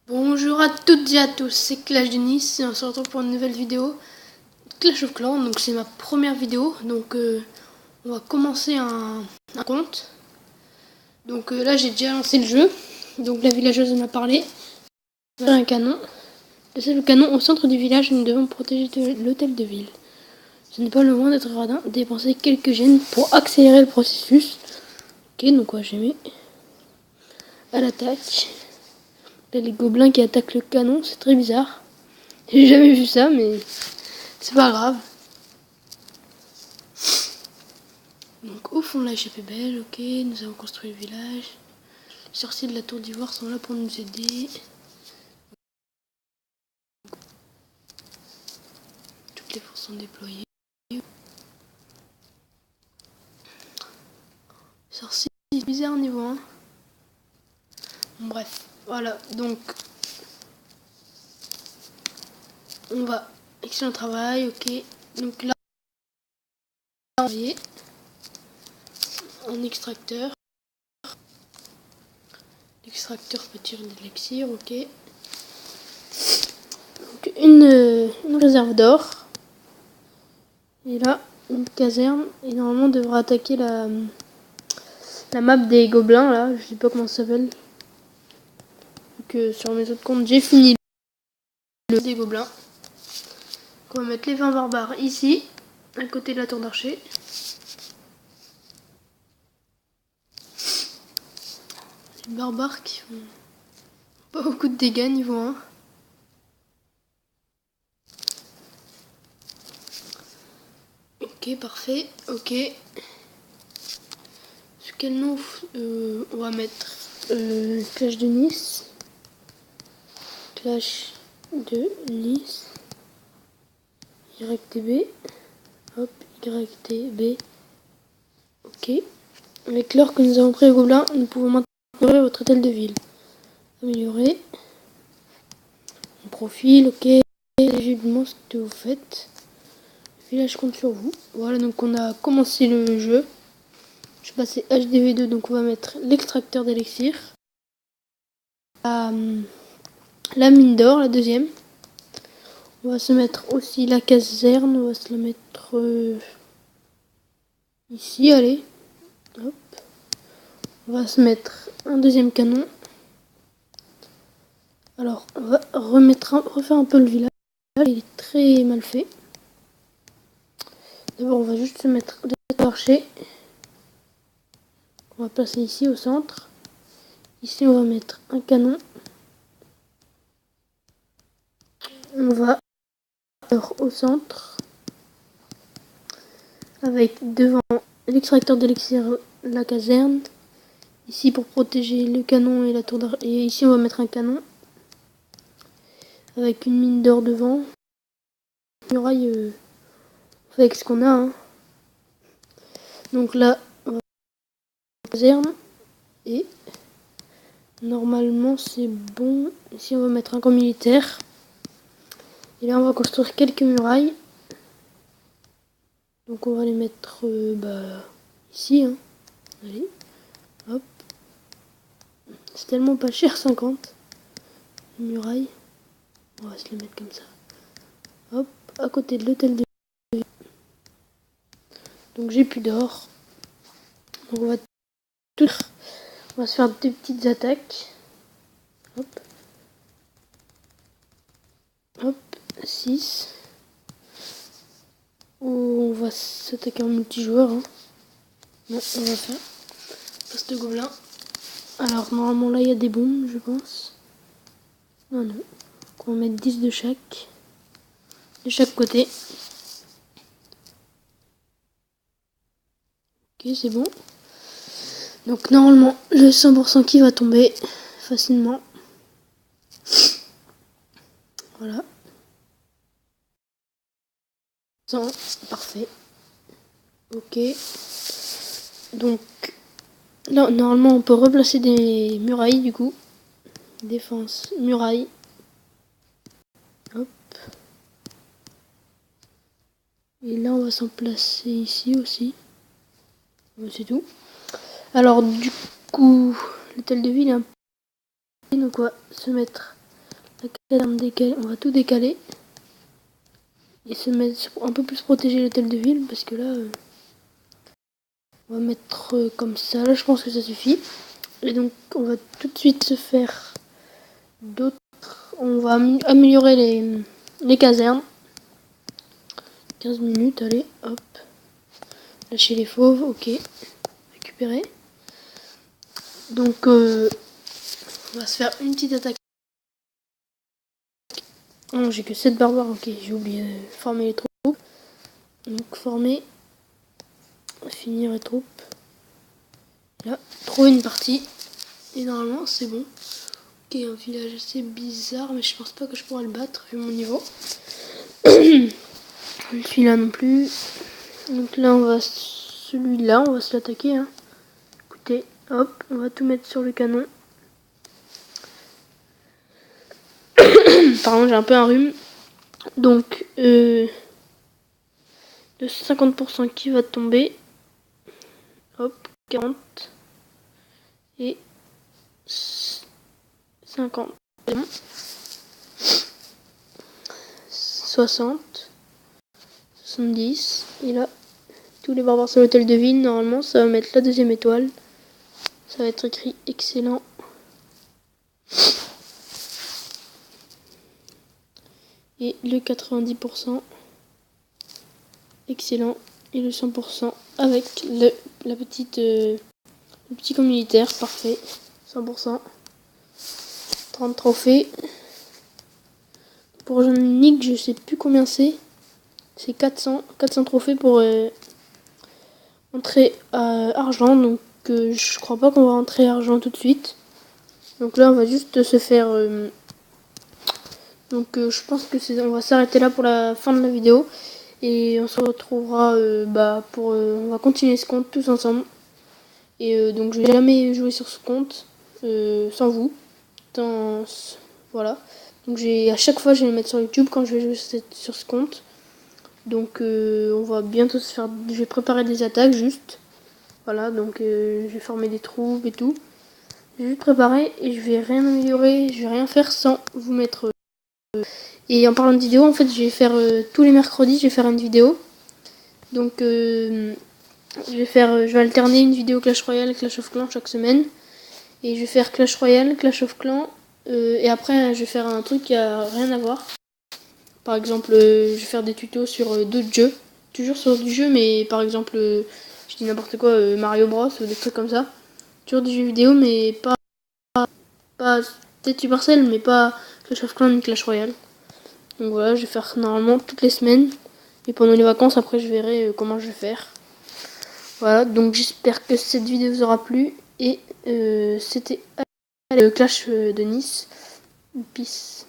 Bonjour à toutes et à tous, c'est Clash de Nice et on se retrouve pour une nouvelle vidéo Clash of Clans. Donc c'est ma première vidéo, donc on va commencer un compte. Donc là j'ai déjà lancé le jeu, donc la villageuse m'a parlé. J'ai un canon, laissez le canon au centre du village, nous devons protéger l'hôtel de ville. Ce n'est pas le moins d'être radin, dépenser quelques gemmes pour accélérer le processus. Ok, donc j'ai mis à l'attaque. Là les gobelins qui attaquent le canon, c'est très bizarre. J'ai jamais vu ça, mais c'est pas grave. Donc au fond la échappée belle, ok, nous avons construit le village. Les sorciers de la tour d'ivoire sont là pour nous aider. Toutes les forces sont déployées. Sorcier bizarre niveau 1. Bon, bref, voilà, donc on va excellent travail, ok. Donc là, on va en extracteur. L'extracteur peut tirer de l'élixir, ok. Donc une réserve d'or. Et là, une caserne. Et normalement on devra attaquer la map des gobelins là, je sais pas comment ça s'appelle. Donc sur mes autres comptes j'ai fini le des gobelins. On va mettre les 20 barbares ici, à côté de la tour d'archer. Les barbares qui font pas beaucoup de dégâts niveau 1. Ok, parfait. Ok. Sur quel nom on va mettre Clash de Nice. Clash de Nice. YTB. Hop, YTB. Ok. Avec l'or que nous avons pris au gobelin, nous pouvons maintenant améliorer votre hôtel de ville. Améliorer. Mon profil, ok. Évidemment ce que vous faites. Le village compte sur vous. Voilà, donc on a commencé le jeu. Je suis passé HDV2, donc on va mettre l'extracteur d'élixir. La mine d'or, la deuxième. On va se mettre aussi la caserne, on va se la mettre ici, allez. Hop. On va se mettre un deuxième canon. Alors, on va refaire un peu le village. Il est très mal fait. D'abord, on va juste se mettre des archers. On va placer ici au centre. Ici, on va mettre un canon. On va au centre. Avec devant l'extracteur d'élixir, la caserne. Ici pour protéger le canon et la tour d'archer. Et ici on va mettre un canon. Avec une mine d'or devant. Muraille avec ce qu'on a. Hein. Donc là, on va la caserne. Et normalement c'est bon. Ici on va mettre un camp militaire. Et là on va construire quelques murailles. Donc on va les mettre ici. Hein. Allez. Hop. C'est tellement pas cher, 50. Les murailles. On va se les mettre comme ça. Hop. À côté de l'hôtel de ville. Donc j'ai plus d'or. Donc on va se faire des petites attaques. Hop. Hop. 6. On va s'attaquer en multijoueur. Hein. Non, on va faire poste gobelin. Alors normalement là il y a des bombes je pense. Non. On va mettre 10 de chaque côté. Ok, c'est bon. Donc normalement le 100% qui va tomber facilement. Voilà. 100, parfait. Ok. Donc là normalement on peut replacer des murailles du coup. Défense, muraille. Hop. Et là on va s'en placer ici aussi. C'est tout. Alors du coup, l'hôtel de ville est un peu... Donc on va se mettre la caserne décalée, on va tout décaler. Et se mettre un peu plus protéger l'hôtel de ville, parce que là, on va mettre comme ça. Là, je pense que ça suffit. Et donc, on va tout de suite se faire d'autres. On va améliorer les casernes. 15 minutes, allez, hop. Lâcher les fauves, ok. Récupérer. Donc, on va se faire une petite attaque. Non, j'ai que 7 barbares, ok, j'ai oublié de former les troupes. Donc, former. Finir les troupes. Là, trouver une partie. Et normalement, c'est bon. Ok, un village assez bizarre, mais je pense pas que je pourrais le battre vu mon niveau. Celui-là non plus. Donc là, celui-là, on va se l'attaquer. Hein. Écoutez, hop, on va tout mettre sur le canon. Pardon, j'ai un peu un rhume. Donc, de 50% qui va tomber. Hop, 40. Et 50. 60. 70. Et là, tous les barbares sur l'hôtel de ville, normalement, ça va mettre la deuxième étoile. Ça va être écrit excellent. Et le 90%. Excellent. Et le 100% avec le petit camp militaire. Parfait. 100%. 30 trophées. Pour Jean-Nick, je sais plus combien c'est. C'est 400 trophées pour entrer à argent. Donc je crois pas qu'on va entrer à argent tout de suite. Donc là on va juste se faire... je pense que on va s'arrêter là pour la fin de la vidéo. Et on se retrouvera on va continuer ce compte tous ensemble. Et donc je vais jamais jouer sur ce compte sans vous. Voilà. Donc à chaque fois je vais le mettre sur YouTube quand je vais jouer sur ce compte. Donc on va bientôt se faire. Je vais préparer des attaques juste. Voilà, donc je vais former des troupes et tout. Je vais juste préparer et je vais rien améliorer, je vais rien faire sans vous mettre. Et en parlant de vidéo, en fait, je vais faire tous les mercredis, je vais faire une vidéo. Donc je vais alterner une vidéo Clash Royale et Clash of Clans chaque semaine. Et je vais faire Clash Royale, Clash of Clans. Et après, je vais faire un truc qui a rien à voir. Par exemple, je vais faire des tutos sur d'autres jeux. Toujours sur du jeu, mais par exemple, je dis n'importe quoi, Mario Bros ou des trucs comme ça. Toujours des jeux vidéo, mais pas peut-être Supercell, mais pas Clash of Clans ni Clash Royale. Donc voilà, je vais faire normalement toutes les semaines. Et pendant les vacances, après, je verrai comment je vais faire. Voilà, donc j'espère que cette vidéo vous aura plu. Et c'était le Clash de Nice. Peace.